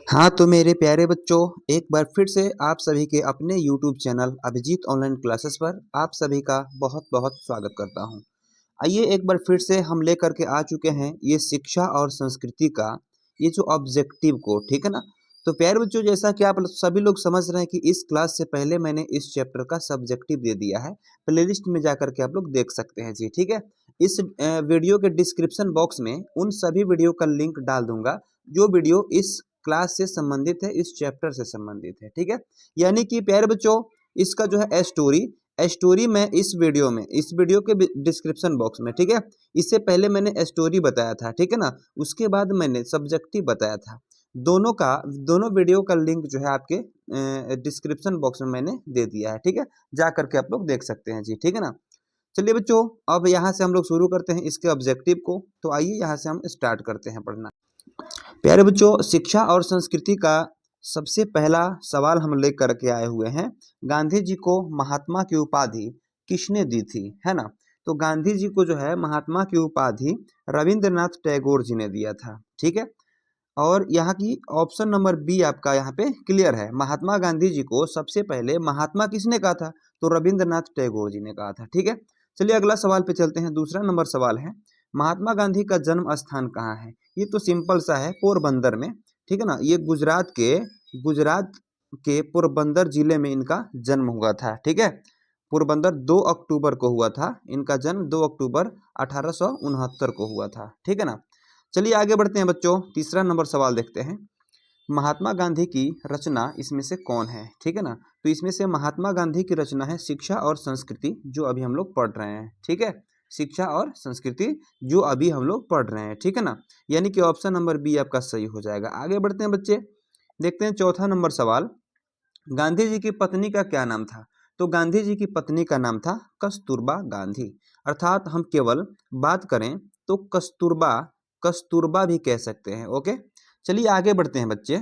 हाँ तो मेरे प्यारे बच्चों, एक बार फिर से आप सभी के अपने YouTube channel Abhijeet online classes पर आप सभी का बहुत बहुत स्वागत करता हूँ। आइए एक बार फिर से हम लेकर के आ चुके हैं ये शिक्षा और संस्कृति का ये जो ऑब्जेक्टिव को, ठीक है ना। तो प्यारे बच्चों, जैसा कि आप सभी लोग समझ रहे हैं कि इस क्लास से पहले मैंने इस चैप्टर का सब्जेक्टिव दे दिया है। प्लेलिस्ट में जाकर के आप लोग देख सकते हैं जी, ठीक है। इस वीडियो के डिस्क्रिप्शन बॉक्स में उन सभी वीडियो का लिंक डाल दूंगा जो वीडियो इस क्लास से संबंधित है, इस चैप्टर से संबंधित है, ठीक है। यानी कि प्यारे बच्चों, इसका जो है स्टोरी मैं इस वीडियो के डिस्क्रिप्शन बॉक्स में, ठीक है। इससे पहले मैंने स्टोरी बताया था, ठीक है ना। उसके बाद मैंने सब्जेक्टिव बताया था। दोनों वीडियो का लिंक जो है आपके डिस्क्रिप्शन बॉक्स में मैंने दे दिया है, ठीक है। जा करके आप लोग देख सकते हैं जी, ठीक है ना। चलिए बच्चों, अब यहाँ से हम लोग शुरू करते हैं इसके ऑब्जेक्टिव को। तो आइए यहाँ से हम स्टार्ट करते हैं पढ़ना। प्यारे बच्चों, शिक्षा और संस्कृति का सबसे पहला सवाल हम लेकर के आए हुए हैं। गांधी जी को महात्मा की उपाधि किसने दी थी, है ना। तो गांधी जी को जो है महात्मा की उपाधि रविंद्रनाथ टैगोर जी ने दिया था, ठीक है। और यहाँ की ऑप्शन नंबर बी आपका यहाँ पे क्लियर है। महात्मा गांधी जी को सबसे पहले महात्मा किसने कहा था? तो रविंद्रनाथ टैगोर जी ने कहा था, ठीक है। चलिए अगला सवाल पे चलते हैं। दूसरा नंबर सवाल है, महात्मा गांधी का जन्म स्थान कहाँ है? ये तो सिंपल सा है, पोरबंदर में, ठीक है ना। ये गुजरात के पोरबंदर जिले में इनका जन्म हुआ था, ठीक है। पोरबंदर 2 अक्टूबर को हुआ था इनका जन्म, 2 अक्टूबर 1869 को हुआ था, ठीक है ना। चलिए आगे बढ़ते हैं बच्चों, तीसरा नंबर सवाल देखते हैं। महात्मा गांधी की रचना इसमें से कौन है, ठीक है ना। तो इसमें से महात्मा गांधी की रचना है शिक्षा और संस्कृति, जो अभी हम लोग पढ़ रहे हैं, ठीक है। शिक्षा और संस्कृति जो अभी हम लोग पढ़ रहे हैं, ठीक है ना। यानी कि ऑप्शन नंबर बी आपका सही हो जाएगा। आगे बढ़ते हैं बच्चे, देखते हैं चौथा नंबर सवाल। गांधी जी की पत्नी का क्या नाम था? तो गांधी जी की पत्नी का नाम था कस्तूरबा गांधी। अर्थात हम केवल बात करें तो कस्तूरबा कस्तूरबा भी कह सकते हैं, ओके। चलिए आगे बढ़ते हैं बच्चे।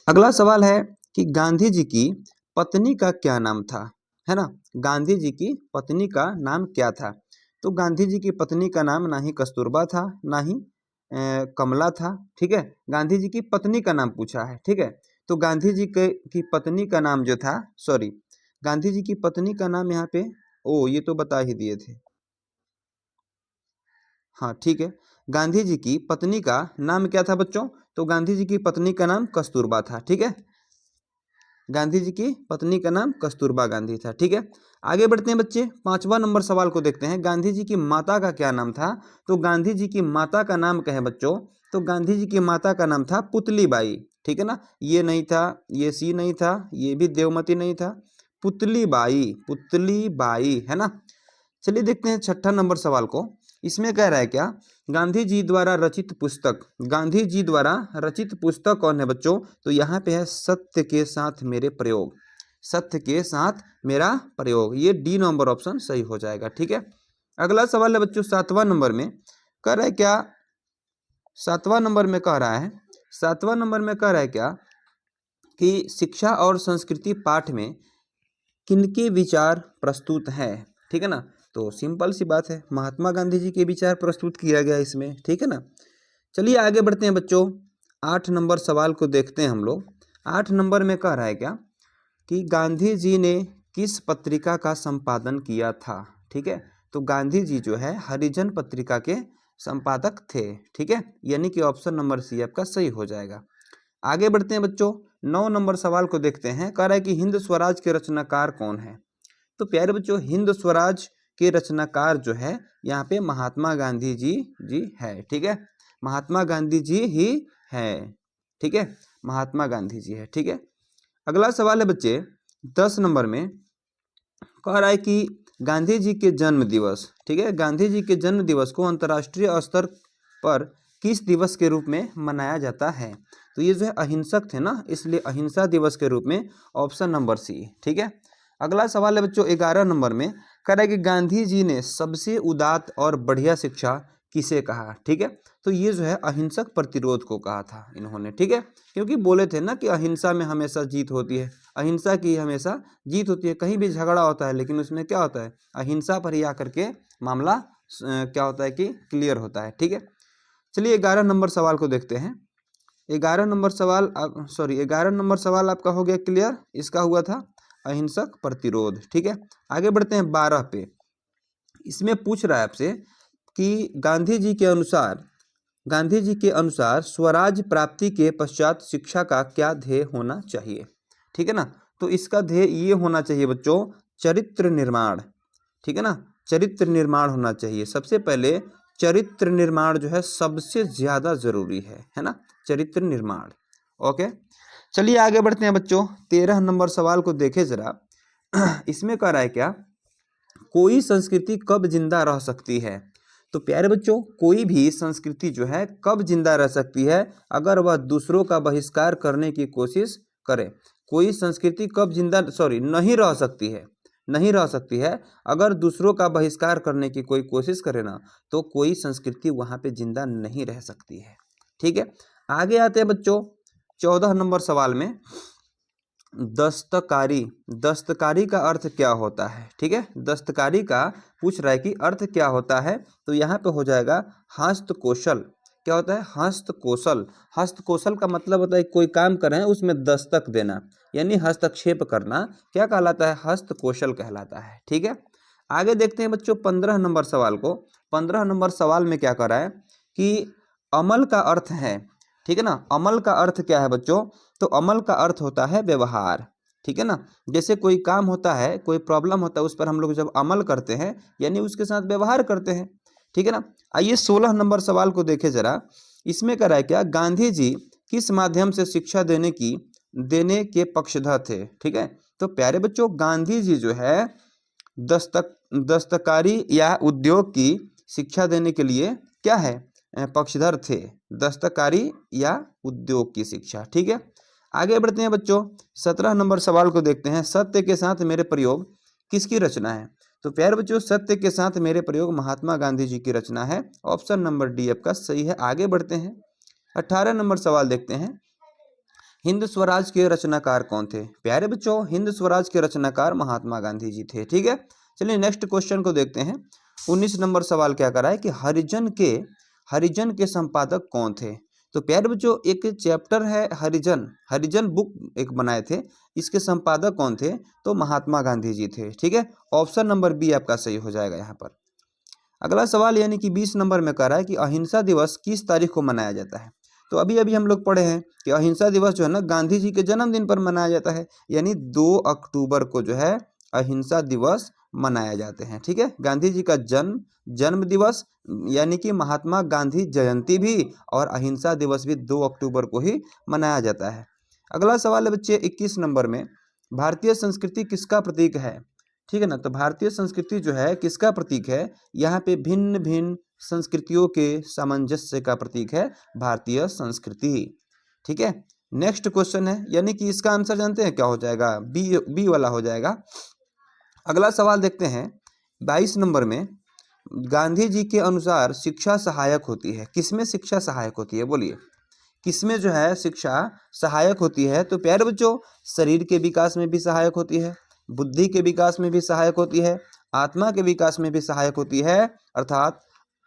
अगला सवाल है कि गांधी जी की पत्नी का क्या नाम था, है ना। गांधी जी की पत्नी का नाम क्या था? तो गांधी जी की पत्नी का नाम ना ही कस्तूरबा था, ना ही कमला था, ठीक है। गांधी जी की पत्नी का नाम पूछा है, ठीक है। तो गांधी जी की पत्नी का नाम जो था, सॉरी, गांधी जी की पत्नी का नाम यहाँ पे, ओ ये तो बता ही दिए थे, हाँ ठीक है। गांधी जी की पत्नी का नाम क्या था बच्चों? तो गांधी जी की पत्नी का नाम कस्तूरबा था, ठीक है। गांधी जी की पत्नी का नाम कस्तूरबा गांधी था, ठीक है। आगे बढ़ते हैं बच्चे, पांचवा नंबर सवाल को देखते हैं। गांधी जी की माता का क्या नाम था? तो गांधी जी की माता का नाम क्या है बच्चों? तो गांधी जी की माता का नाम था पुतली बाई, ठीक है ना। ये नहीं था, ये सी नहीं था, ये भी देवमती नहीं था, पुतली बाई, है ना। चलिए देखते हैं छठा नंबर सवाल को। इसमें कह रहा है क्या, गांधी जी द्वारा रचित पुस्तक कौन है बच्चों? तो यहाँ पे है सत्य के साथ मेरे प्रयोग, सत्य के साथ मेरा प्रयोग। ये डी नंबर ऑप्शन सही हो जाएगा, ठीक है। अगला सवाल है बच्चों सातवां नंबर में, कह रहा है क्या, सातवां नंबर में कह रहा है, सातवां नंबर में कह रहा है क्या कि शिक्षा और संस्कृति पाठ में किनके विचार प्रस्तुत हैं, ठीक है ना। तो सिंपल सी बात है, महात्मा गांधी जी के विचार प्रस्तुत किया गया इसमें, ठीक है ना। चलिए आगे बढ़ते हैं बच्चों, 8 नंबर सवाल को देखते हैं हम लोग। 8 नंबर में कह रहा है क्या कि गांधी जी ने किस पत्रिका का संपादन किया था, ठीक है। तो गांधी जी जो है हरिजन पत्रिका के संपादक थे, ठीक है। यानी कि ऑप्शन नंबर सी आपका सही हो जाएगा। आगे बढ़ते हैं बच्चों, 9 नंबर सवाल को देखते हैं। कह रहा है कि हिंद स्वराज के रचनाकार कौन है? तो प्यारे बच्चों, हिंद स्वराज के रचनाकार जो है यहाँ पे महात्मा गांधी जी है, ठीक है। महात्मा गांधी जी ही है, ठीक है। महात्मा गांधी जी है, ठीक है। अगला सवाल है बच्चे 10 नंबर में, कह रहा है कि गांधी जी के जन्म दिवस, ठीक है, गांधी जी के जन्म दिवस को अंतर्राष्ट्रीय स्तर पर किस दिवस के रूप में मनाया जाता है? तो ये जो है अहिंसक थे ना, इसलिए अहिंसा दिवस के रूप में, ऑप्शन नंबर सी, ठीक है। अगला सवाल है बच्चों 11 नंबर में, कह रहा है कि गांधी जी ने सबसे उदात्त और बढ़िया शिक्षा किसे कहा, ठीक है। तो ये जो है अहिंसक प्रतिरोध को कहा था इन्होंने, ठीक है। क्योंकि बोले थे ना कि अहिंसा में हमेशा जीत होती है, अहिंसा की हमेशा जीत होती है। कहीं भी झगड़ा होता है लेकिन उसमें क्या होता है, अहिंसा पर ही आकर के मामला क्या होता है कि क्लियर होता है, ठीक है। चलिए 11 नंबर सवाल को देखते हैं। 11 नंबर सवाल सॉरी 11 नंबर सवाल आपका हो गया क्लियर। इसका हुआ था अहिंसक प्रतिरोध। ठीक है, आगे बढ़ते हैं 12 पे। इसमें पूछ रहा है आपसे कि गांधी जी के अनुसार स्वराज प्राप्ति के पश्चात शिक्षा का क्या ध्येय होना चाहिए। ठीक है ना, तो इसका ध्येय ये होना चाहिए बच्चों, चरित्र निर्माण। ठीक है ना, चरित्र निर्माण होना चाहिए। सबसे पहले चरित्र निर्माण जो है सबसे ज्यादा जरूरी है ना, चरित्र निर्माण। ओके, चलिए आगे बढ़ते हैं बच्चों। 13 नंबर सवाल को देखें जरा। इसमें कह रहा है क्या, कोई संस्कृति कब जिंदा रह सकती है। तो प्यारे बच्चों, कोई भी संस्कृति जो है कब जिंदा रह सकती है, अगर वह दूसरों का बहिष्कार करने की कोशिश करे। कोई संस्कृति कब जिंदा नहीं रह सकती है, नहीं रह सकती है अगर दूसरों का बहिष्कार करने की कोई कोशिश करे ना, तो कोई संस्कृति वहां पे जिंदा नहीं रह सकती है। ठीक है, आगे आते हैं बच्चों 14 नंबर सवाल में। दस्तकारी, दस्तकारी का अर्थ क्या होता है। ठीक है, दस्तकारी का पूछ रहा है कि अर्थ क्या होता है, तो यहाँ पे हो जाएगा हस्तकौशल। क्या होता है, हस्तकौशल। हस्तकौशल का मतलब होता है कोई काम कर रहे हैं उसमें दस्तक देना, यानी हस्तक्षेप करना, क्या कहलाता है, हस्तकौशल कहलाता है। ठीक है, आगे देखते हैं बच्चों 15 नंबर सवाल को। 15 नंबर सवाल में क्या कर रहा है कि अमल का अर्थ है। ठीक है ना, अमल का अर्थ क्या है बच्चों, तो अमल का अर्थ होता है व्यवहार। ठीक है ना, जैसे कोई काम होता है, कोई प्रॉब्लम होता है, उस पर हम लोग जब अमल करते हैं यानी उसके साथ व्यवहार करते हैं। ठीक है ना, आइए 16 नंबर सवाल को देखें जरा। इसमें कह रहा है क्या, गांधी जी किस माध्यम से शिक्षा देने के पक्षधर थे। ठीक है, तो प्यारे बच्चों, गांधी जी जो है दस्तकारी या उद्योग की शिक्षा देने के लिए क्या है, पक्षधर थे, दस्तकारी या उद्योग की शिक्षा। ठीक है, आगे बढ़ते हैं बच्चों 17 नंबर सवाल को देखते हैं। सत्य के साथ मेरे प्रयोग किसकी रचना है। तो प्यारे बच्चों, सत्य के साथ मेरे प्रयोग महात्मा गांधी जी की रचना है। ऑप्शन नंबर डी आपका सही है। आगे बढ़ते हैं 18 नंबर सवाल देखते हैं। हिंद स्वराज के रचनाकार कौन थे। प्यारे बच्चों, हिंद स्वराज के रचनाकार महात्मा गांधी जी थे। ठीक है, चलिए नेक्स्ट क्वेश्चन को देखते हैं। 19 नंबर सवाल क्या कर रहा है कि हरिजन के संपादक कौन थे। तो प्यारे बच्चों, एक चैप्टर है हरिजन बुक एक बनाए थे, इसके संपादक कौन थे, तो महात्मा गांधी जी थे। ठीक है, ऑप्शन नंबर बी आपका सही हो जाएगा यहाँ पर। अगला सवाल यानी कि 20 नंबर में कह रहा है कि अहिंसा दिवस किस तारीख को मनाया जाता है। तो अभी अभी हम लोग पढ़े हैं कि अहिंसा दिवस जो है ना गांधी जी के जन्मदिन पर मनाया जाता है, यानी 2 अक्टूबर को जो है अहिंसा दिवस मनाया जाते हैं। ठीक है, गांधी जी का जन्म दिवस यानी कि महात्मा गांधी जयंती भी और अहिंसा दिवस भी 2 अक्टूबर को ही मनाया जाता है। अगला सवाल है बच्चे 21 नंबर में, भारतीय संस्कृति किसका प्रतीक है। ठीक है ना, तो भारतीय संस्कृति जो है किसका प्रतीक है, यहाँ पे भिन्न भिन्न संस्कृतियों के सामंजस्य का प्रतीक है भारतीय संस्कृति। ठीक है, नेक्स्ट क्वेश्चन है, यानी कि इसका आंसर जानते हैं क्या हो जाएगा, बी वाला हो जाएगा। अगला सवाल देखते हैं 22 नंबर में। गांधी जी के अनुसार शिक्षा सहायक होती है, किसमें शिक्षा सहायक होती है, बोलिए किसमें जो है शिक्षा सहायक होती है। तो प्यारे बच्चों, शरीर के विकास में भी सहायक होती है, बुद्धि के विकास में भी सहायक होती है, आत्मा के विकास में भी सहायक होती है, अर्थात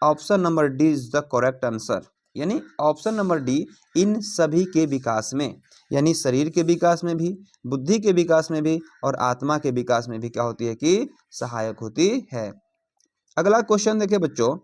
option number D is the correct answer. यानी ऑप्शन नंबर डी इन सभी के विकास में, यानी शरीर के विकास में भी, बुद्धि के विकास में भी और आत्मा के विकास में भी क्या होती है कि सहायक होती है। अगला क्वेश्चन देखिए बच्चों,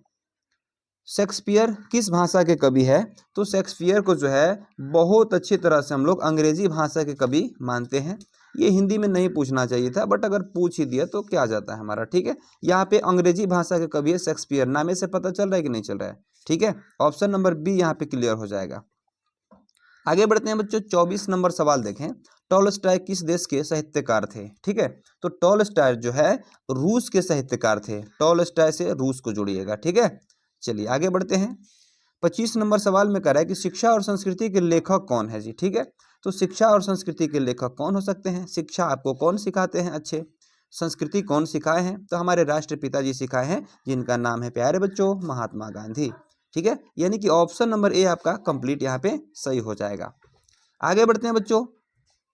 शेक्सपियर किस भाषा के कवि है। तो शेक्सपियर को जो है बहुत अच्छी तरह से हम लोग अंग्रेजी भाषा के कवि मानते हैं। ये हिंदी में नहीं पूछना चाहिए था, बट अगर पूछ ही दिया तो क्या जाता है हमारा। ठीक है, यहाँ पे अंग्रेजी भाषा के कवि है शेक्सपियर, नामे से पता चल रहा है कि नहीं चल रहा है। ठीक है, ऑप्शन नंबर बी यहाँ पे क्लियर हो जाएगा। आगे बढ़ते हैं बच्चों 24 नंबर सवाल देखें। टॉलस्टॉय किस देश के साहित्यकार थे। ठीक है, तो टॉलस्टॉय जो है रूस के साहित्यकार थे। टॉलस्टॉय से रूस को जोड़िएगा। ठीक है, चलिए आगे बढ़ते हैं। 25 नंबर सवाल में कह रहा है कि शिक्षा और संस्कृति के लेखक कौन है जी। ठीक है, तो शिक्षा और संस्कृति के लेखक कौन हो सकते हैं। शिक्षा आपको कौन सिखाते हैं अच्छे, संस्कृति कौन सिखाए हैं, तो हमारे राष्ट्रपिता जी सिखाए हैं, जिनका नाम है प्यारे बच्चों महात्मा गांधी। ठीक है, यानी कि ऑप्शन नंबर ए आपका कंप्लीट यहाँ पे सही हो जाएगा। आगे बढ़ते हैं बच्चों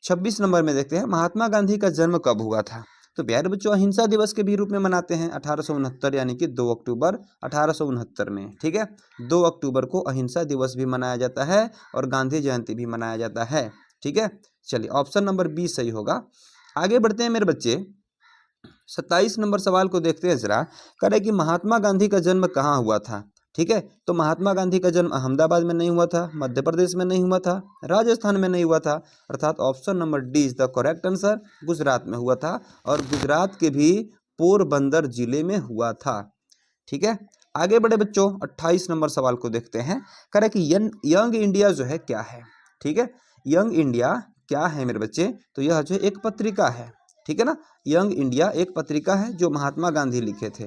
26 नंबर में देखते हैं, महात्मा गांधी का जन्म कब हुआ था। तो प्यारे बच्चों अहिंसा दिवस के भी रूप में मनाते हैं 1869 यानी कि 2 अक्टूबर 1869 में, ठीक है। 2 अक्टूबर को अहिंसा दिवस भी मनाया जाता है और गांधी जयंती भी मनाया जाता है, ठीक है। चलिए ऑप्शन नंबर बी सही होगा। आगे बढ़ते हैं मेरे बच्चे, 27 नंबर सवाल को देखते हैं जरा। कह रहे कि महात्मा गांधी का जन्म कहाँ हुआ था, ठीक है। तो महात्मा गांधी का जन्म अहमदाबाद में नहीं हुआ था, मध्य प्रदेश में नहीं हुआ था, राजस्थान में नहीं हुआ था, अर्थात option number D is the correct answer, Gujarat में हुआ था और गुजरात के भी पोरबंदर जिले में हुआ था, ठीक है। आगे बढ़े बच्चों, 28 नंबर सवाल को देखते हैं। कह रहे कि यंग इंडिया जो है क्या है, ठीक है। यंग इंडिया क्या है मेरे बच्चे, तो यह जो एक पत्रिका है, ठीक है ना। यंग इंडिया एक पत्रिका है जो महात्मा गांधी लिखे थे,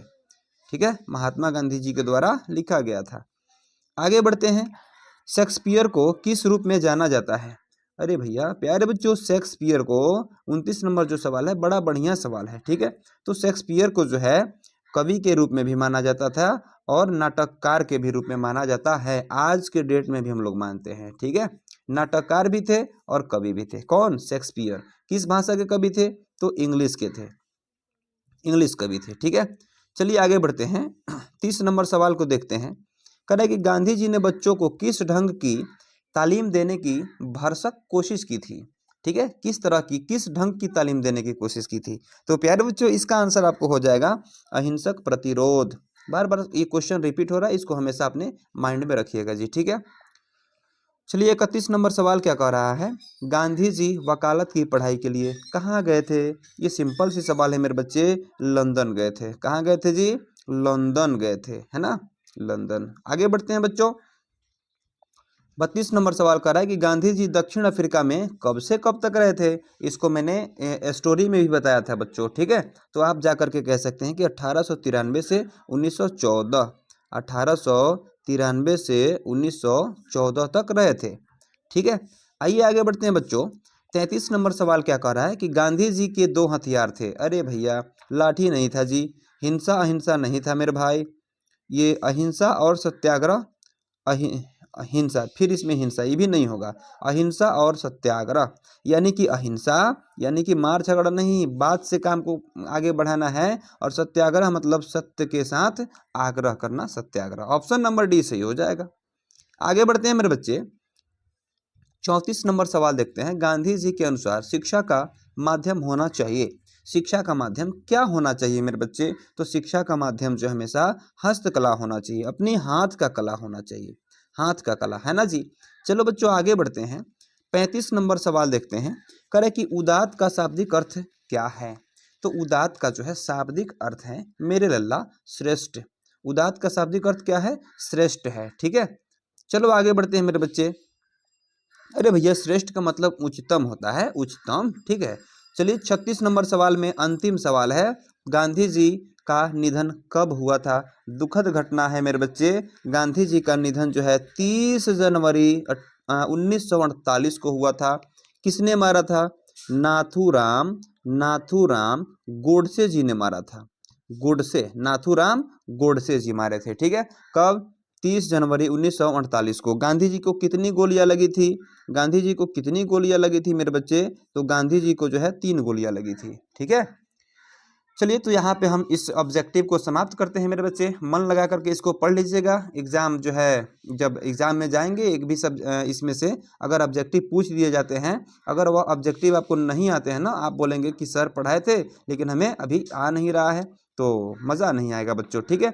ठीक है, महात्मा गांधी जी के द्वारा लिखा गया था। आगे बढ़ते हैं, शेक्सपियर को किस रूप में जाना जाता है। अरे भैया प्यारे बच्चों, शेक्सपियर को 29 नंबर जो सवाल है बड़ा बढ़िया सवाल है, ठीक है। तो शेक्सपियर को जो है कवि के रूप में भी माना जाता था और नाटककार के भी रूप में माना जाता है, आज के डेट में भी हम लोग मानते हैं, ठीक है। नाटककार भी थे और कवि भी थे। कौन? शेक्सपियर। किस भाषा के कवि थे? तो इंग्लिश के थे, इंग्लिश कवि थे, ठीक है। चलिए आगे बढ़ते हैं, 30 नंबर सवाल को देखते हैं। कह रहा है कि गांधी जी ने बच्चों को किस ढंग की तालीम देने की भरसक कोशिश की थी, ठीक है। किस तरह की, किस ढंग की तालीम देने की कोशिश की थी। तो प्यारे बच्चों इसका आंसर आपको हो जाएगा अहिंसक प्रतिरोध। बार बार ये क्वेश्चन रिपीट हो रहा है, इसको हमेशा अपने माइंड में रखिएगा जी, ठीक है। चलिए 31 नंबर सवाल क्या कह रहा है, गांधी जी वकालत की पढ़ाई के लिए कहाँ गए थे। ये सिंपल सी सवाल है मेरे बच्चे, लंदन गए थे। कहाँ गए थे जी? लंदन गए थे, है ना, लंदन। आगे बढ़ते हैं बच्चों, 32 नंबर सवाल कर रहा है कि गांधी जी दक्षिण अफ्रीका में कब से कब तक रहे थे। इसको मैंने स्टोरी में भी बताया था बच्चों, ठीक है। तो आप जा करके कह सकते हैं कि 1893 से 1914, 1893 से 1914 तक रहे थे, ठीक है। आइए आगे बढ़ते हैं बच्चों, 33 नंबर सवाल क्या कह रहा है कि गांधी जी के 2 हथियार थे। अरे भैया लाठी नहीं था जी, हिंसा अहिंसा नहीं था मेरे भाई, ये अहिंसा और सत्याग्रह, अहिंसा, फिर इसमें हिंसा ये भी नहीं होगा, अहिंसा और सत्याग्रह। यानी कि अहिंसा यानी कि मार झगड़ा नहीं, बात से काम को आगे बढ़ाना है, और सत्याग्रह मतलब सत्य के साथ आग्रह करना, सत्याग्रह। ऑप्शन नंबर डी सही हो जाएगा। आगे बढ़ते हैं मेरे बच्चे, 34 नंबर सवाल देखते हैं। गांधी जी के अनुसार शिक्षा का माध्यम होना चाहिए, शिक्षा का माध्यम क्या होना चाहिए मेरे बच्चे। तो शिक्षा का माध्यम जो हमेशा हस्तकला होना चाहिए, अपनी हाथ का कला होना चाहिए, हाथ का कला, है ना जी। चलो बच्चों आगे बढ़ते हैं, 35 नंबर सवाल देखते हैं। करे कि उदात का शाब्दिक अर्थ क्या है। तो उदात का जो है शाब्दिक अर्थ है मेरे लल्ला श्रेष्ठ। उदात का शाब्दिक अर्थ क्या है? श्रेष्ठ है, ठीक है। चलो आगे बढ़ते हैं मेरे बच्चे। अरे भैया श्रेष्ठ का मतलब उच्चतम होता है, उच्चतम, ठीक है। चलिए 36 नंबर सवाल में अंतिम सवाल है, गांधी जी का निधन कब हुआ था। दुखद घटना है मेरे बच्चे, गांधी जी का निधन जो है 30 जनवरी 1948 को हुआ था। किसने मारा था? नाथूराम, नाथूराम गोडसे जी ने मारा था। गोडसे, नाथूराम गोडसे जी मारे थे, ठीक है। कब? 30 जनवरी 1948 को। गांधी जी को कितनी गोलियां लगी थी? गांधी जी को कितनी गोलियां लगी थी मेरे बच्चे? तो गांधी जी को जो है 3 गोलियां लगी थी, ठीक है। चलिए तो यहाँ पे हम इस ऑब्जेक्टिव को समाप्त करते हैं मेरे बच्चे। मन लगा करके इसको पढ़ लीजिएगा, एग्जाम जो है जब एग्जाम में जाएंगे एक भी सब इसमें से अगर ऑब्जेक्टिव पूछ दिए जाते हैं, अगर वह ऑब्जेक्टिव आपको नहीं आते हैं ना, आप बोलेंगे कि सर पढ़ाए थे लेकिन हमें अभी आ नहीं रहा है, तो मज़ा नहीं आएगा बच्चों, ठीक है।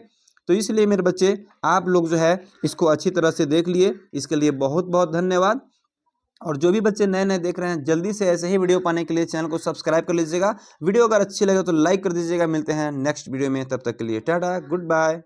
तो इसलिए मेरे बच्चे आप लोग जो है इसको अच्छी तरह से देख लिए, इसके लिए बहुत बहुत धन्यवाद। और जो भी बच्चे नए नए देख रहे हैं जल्दी से ऐसे ही वीडियो पाने के लिए चैनल को सब्सक्राइब कर लीजिएगा। वीडियो अगर अच्छी लगे तो लाइक कर दीजिएगा। मिलते हैं नेक्स्ट वीडियो में, तब तक के लिए टाटा, गुड बाय।